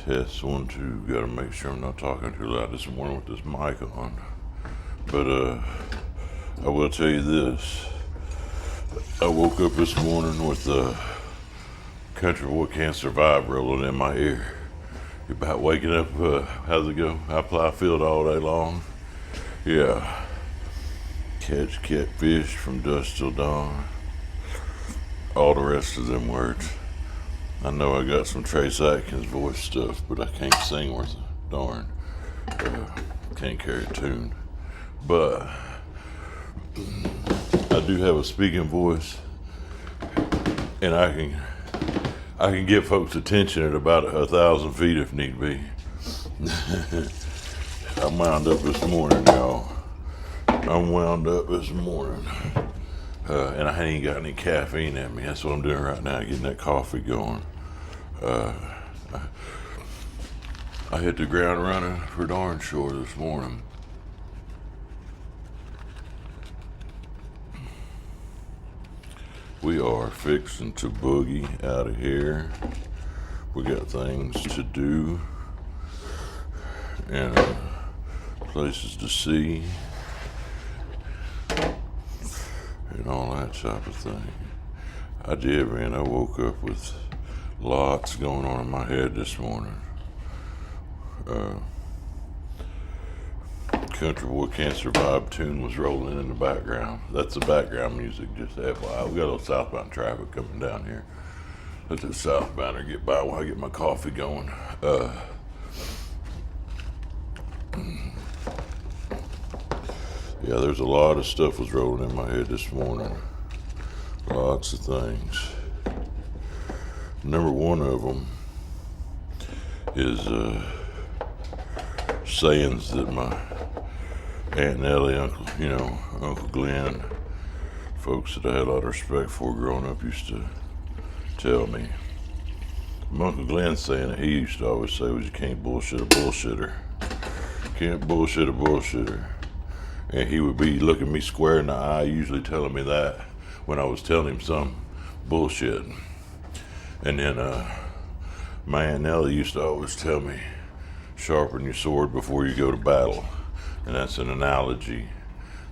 Test 1, 2. Gotta make sure I'm not talking too loud this morning with this mic on. But I will tell you this. I woke up this morning with Country Boy Can't Survive rolling in my ear. About waking up, how's it go? I ply field all day long. Yeah. Catfish from dusk till dawn. All the rest of them words. I know I got some Trace Atkins voice stuff, but I can't sing worth a darn. Can't carry a tune. But I do have a speaking voice, and I can get folks' attention at about 1,000 feet if need be. I'm wound up this morning, y'all. I'm wound up this morning. And I ain't got any caffeine in me. That's what I'm doing right now, getting that coffee going. I hit the ground running for darn sure this morning. We are fixing to boogie out of here. We got things to do and places to see and all that type of thing. I did, man. I woke up with lots going on in my head this morning. Country Boy Can't Survive tune was rolling in the background. That's the background music, just FYI. We got a little southbound traffic coming down here. Let the southbounder get by while I get my coffee going. Yeah, there's a lot of stuff was rolling in my head this morning. Lots of things. Number one of them is sayings that my Aunt Nellie, Uncle Glenn, folks that I had a lot of respect for growing up used to tell me. My Uncle Glenn saying that he used to always say was, you can't bullshit a bullshitter. Can't bullshit a bullshitter. And he would be looking me square in the eye, usually telling me that when I was telling him some bullshit. And then my Aunt Nellie used to always tell me, sharpen your sword before you go to battle. And that's an analogy.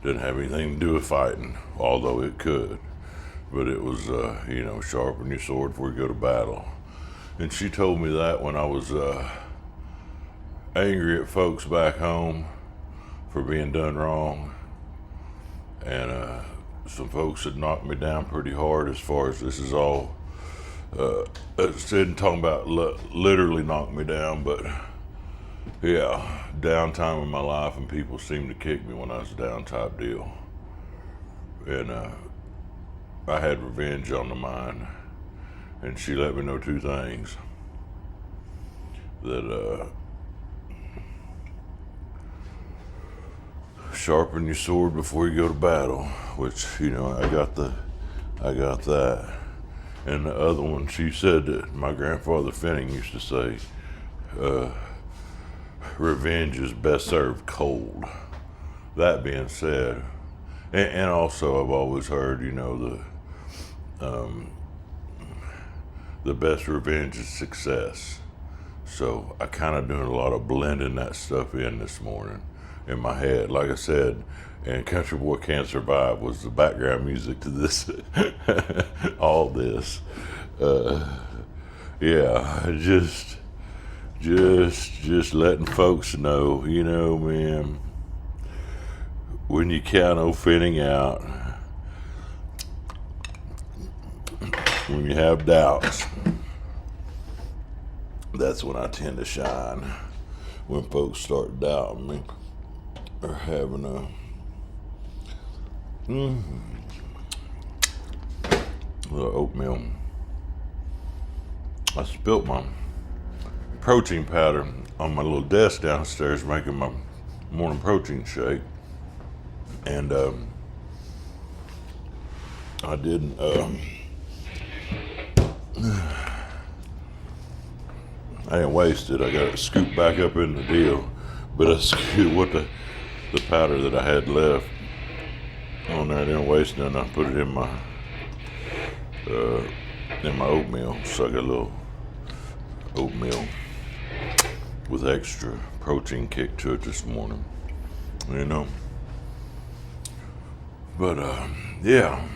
Didn't have anything to do with fighting, although it could. But it was, sharpen your sword before you go to battle. And she told me that when I was angry at folks back home for being done wrong. And some folks had knocked me down pretty hard as far as this is all. Didn't talk about literally knock me down, but yeah, downtime in my life, and people seemed to kick me when I was down type deal. And I had revenge on the mind, and she let me know two things. That sharpen your sword before you go to battle, which, I got that. And the other one, she said that my grandfather Finning used to say, revenge is best served cold. That being said, and also I've always heard, the best revenge is success. So I kind of doing a lot of blending that stuff in this morning in my head. Like I said, and Country Boy Can't Survive was the background music to this, all this. Just letting folks know, man, when you count old Finning out, when you have doubts, that's when I tend to shine. When folks start doubting me or having a little oatmeal. I spilt my protein powder on my little desk downstairs making my morning protein shake. And I didn't waste it. I got it scooped back up in the deal. But I scooped what the powder that I had left on there. I didn't waste none. I put it in my oatmeal. So I got a little oatmeal with extra protein kick to it this morning, you know. But yeah,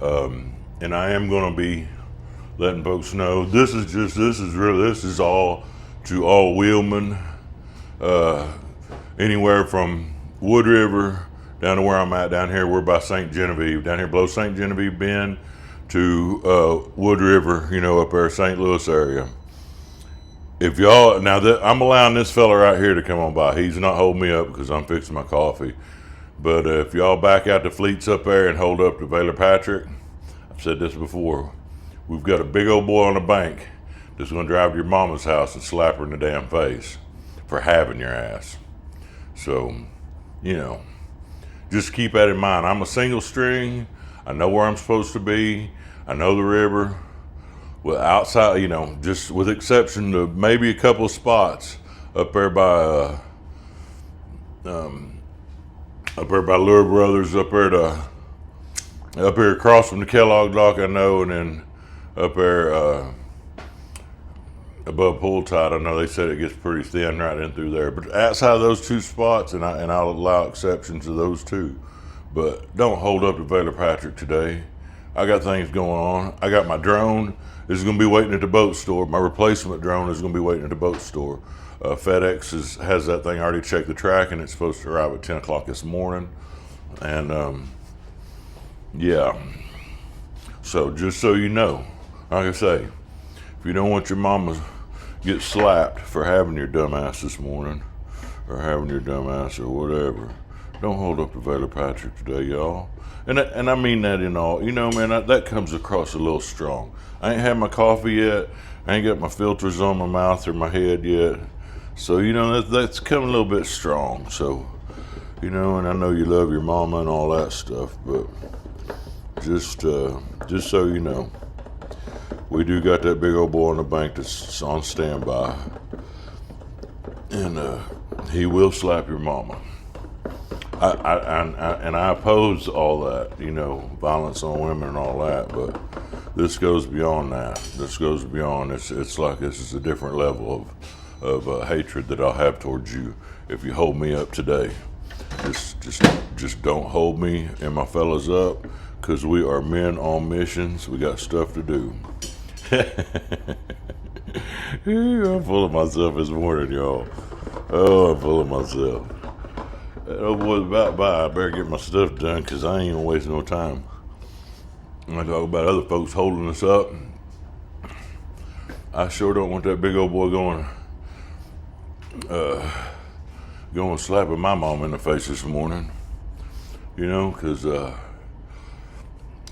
and I am gonna be letting folks know this is all to all wheelmen, anywhere from Wood River down to where I'm at down here. We're by St. Genevieve, down here below St. Genevieve Bend to Wood River, you know, up there, St. Louis area. If y'all, now that I'm allowing this fella right here to come on by, he's not holding me up because I'm fixing my coffee. But if y'all back out the fleets up there and hold up to Baylor Patrick, I've said this before, we've got a big old boy on the bank that's going to drive to your mama's house and slap her in the damn face for having your ass. So, you know, just keep that in mind. I'm a single string. I know where I'm supposed to be. I know the river. Well, outside, you know, just with exception to maybe a couple of spots up there by Lure Brothers, up here across from the Kellogg Dock, I know, and then up there above Pool Tide, I know they said it gets pretty thin right in through there. But outside of those two spots, and I'll allow exceptions to those two, but don't hold up to Baylor Patrick today. I got things going on. I got my drone. This is going to be waiting at the boat store. My replacement drone is going to be waiting at the boat store. FedEx has that thing already checked the track, and it's supposed to arrive at 10 o'clock this morning. And yeah, so just so you know, like I say, if you don't want your mama to get slapped for having your dumb ass this morning, or having your dumb ass or whatever, don't hold up to Baylor Patrick today, y'all. And I mean that in all, you know, man, that comes across a little strong. I ain't had my coffee yet. I ain't got my filters on my mouth or my head yet. So, you know, that's coming a little bit strong. So, you know, and I know you love your mama and all that stuff, but just so you know, we do got that big old boy on the bank that's on standby. And he will slap your mama. I oppose all that, you know, violence on women and all that, but this goes beyond that. This goes beyond. It's like this is a different level of hatred that I'll have towards you if you hold me up today. Just don't hold me and my fellas up, because we are men on missions. We got stuff to do. I'm full of myself this morning, y'all. Oh, I'm full of myself. That old boy's about by. I better get my stuff done, because I ain't gonna waste no time. I talk about other folks holding us up. I sure don't want that big old boy going slapping my mom in the face this morning. You know, because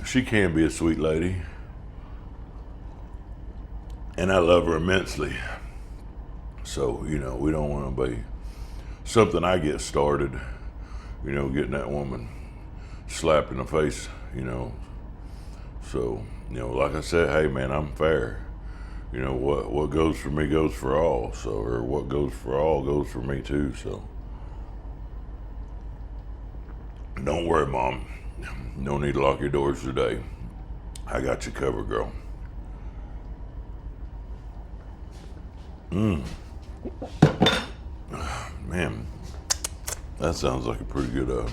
she can be a sweet lady. And I love her immensely. So, you know, we don't want to be something I get started, you know, getting that woman slapped in the face, you know. So, you know, like I said, hey man, I'm fair. You know, what goes for me goes for all. So, or what goes for all goes for me too. So, don't worry, Mom. No need to lock your doors today. I got you covered, girl. Man, that sounds like a pretty good,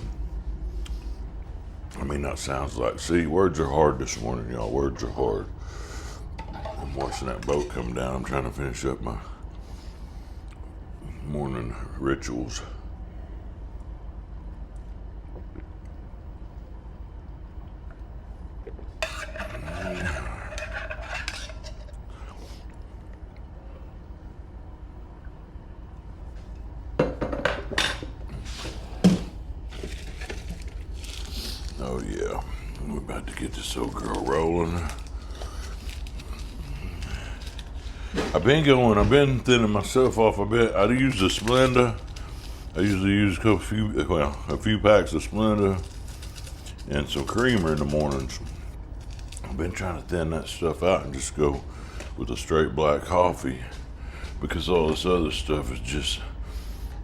not sounds like, see, words are hard this morning, y'all. Words are hard. I'm watching that boat come down. I'm trying to finish up my morning rituals. Oh yeah, we're about to get this old girl rolling. I've been thinning myself off a bit. I use the Splenda. I usually use a few packs of Splenda and some creamer in the mornings. I've been trying to thin that stuff out and just go with a straight black coffee, because all this other stuff is just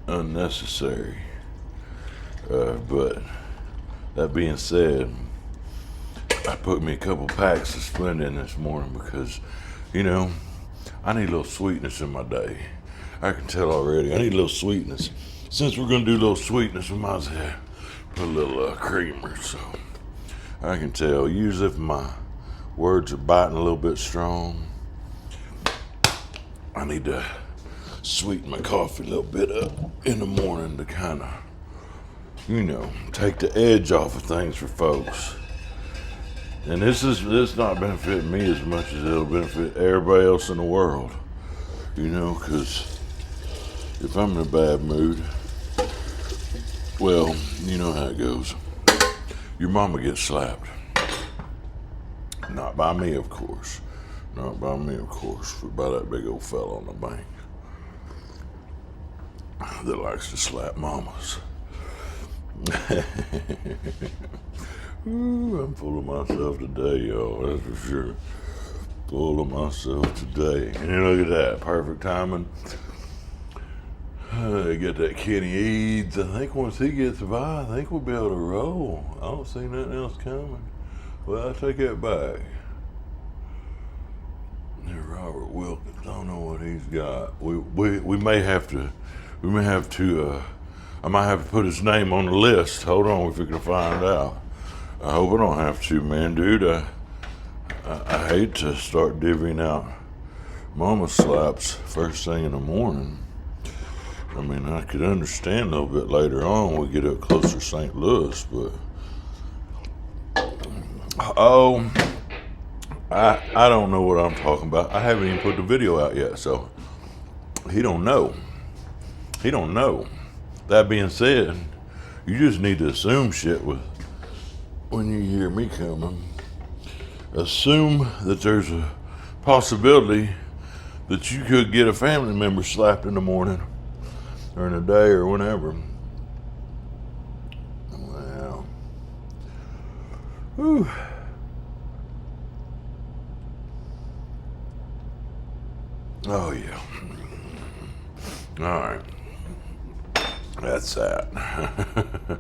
unnecessary. But that being said, I put me a couple packs of Splenda in this morning because, you know, I need a little sweetness in my day. I can tell already. I need a little sweetness. Since we're gonna do a little sweetness, we might as well put a little creamer. So I can tell. Usually, if my words are biting a little bit strong, I need to sweeten my coffee a little bit up in the morning to kind of, take the edge off of things for folks. And this not benefiting me as much as it'll benefit everybody else in the world. Because if I'm in a bad mood, well, you know how it goes. Your mama gets slapped. Not by me, of course. Not by me, of course, but by that big old fella on the bank that likes to slap mamas. Ooh, I'm full of myself today, y'all, that's for sure. Full of myself today. And look at that, perfect timing. Get that Kenny Eads. I think once he gets by, I think we'll be able to roll. I don't see nothing else coming. Well, I take that back. Robert Wilkins, I don't know what he's got. We may have to, I might have to put his name on the list. Hold on, if we can find out. I hope I don't have to, man, dude. I hate to start divvying out mama slaps first thing in the morning. I mean, I could understand a little bit later on when we get up closer to St. Louis, but I don't know what I'm talking about. I haven't even put the video out yet, so he don't know. He don't know. That being said, you just need to assume shit when you hear me coming. Assume that there's a possibility that you could get a family member slapped in the morning or in the day or whenever. Well, whew. Oh yeah. All right. That's that.